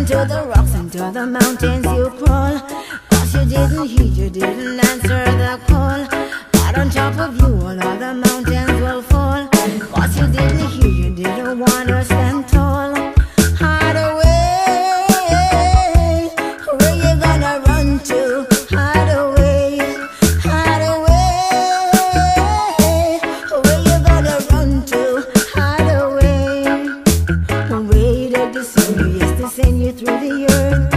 to the rocks and to the mountains you crawl. Cause you didn't heed, you didn't answer the call. But on top of you all other mountains will fall. Cause you didn't hear, you didn't want to stand tall. Hide away, where you gonna run to? Hide away, hide away, where you gonna run to? Hide away. Waited to send you, yes, to send you through the earth,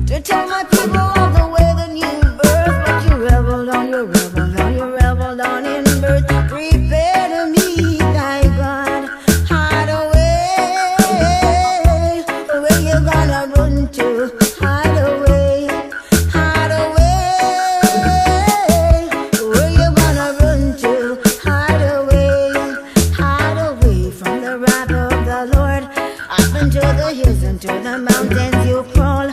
to tell my people all the way the new birth. But you rebelled on, you rebelled on, you rebelled on in birth. Prepare to meet thy God. Hide away, where you gonna run to? Hide away, hide away, where you gonna run to? Hide away from the wrath of the Lord. Up into the hills and to the mountains you crawl.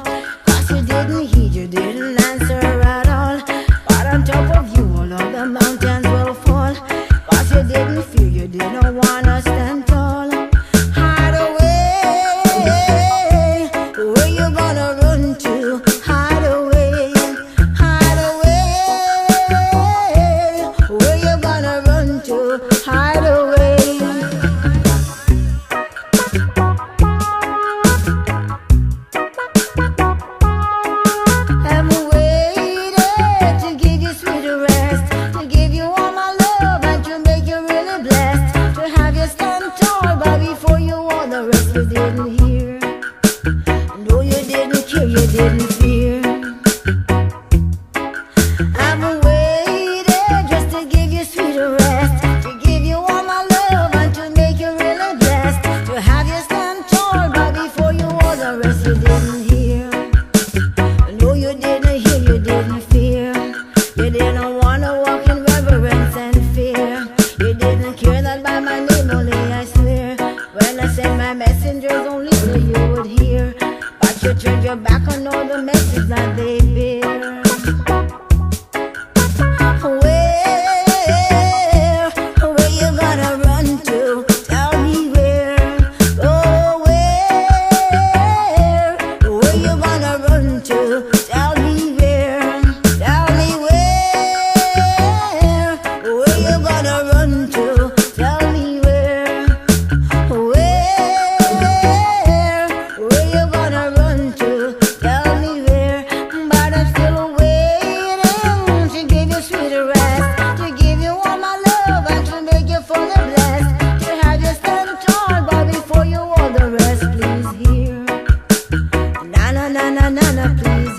Cause you didn't heed, you didn't answer at all. But on top of you all of the mountains will fall. Cause you didn't fear, you didn't wanna stand tall. Hide away, where you gonna run to? Hide away, where you gonna run to? Hide away. I'm waiting to give you sweet rest, to give you all my love and to make you really blessed, to have you stand tall, but before you all the rest you didn't hear. No, you didn't care, you didn't fear. I'm waiting just to give you sweet rest, to give you all my love and to make you really blessed, to have you stand tall, but before you all the rest you didn't hear. No, you didn't hear, you didn't fear. You didn't want to walk in reverence and fear. You didn't care that by my name only I swear. When I sent my messengers only so you would hear. But you turned your back on all the message that they bear. Where you gonna run to? Tell me where. Oh, where you gonna run to? Tell me where. Tell me where you gonna run to? Tell me where. Where you gonna run to? Tell me where. But I'm still waiting to give you sweet rest, to give you all my love and to make you fully blessed, to have you stand tall, but before you all the rest, please hear. Na na na na na na, please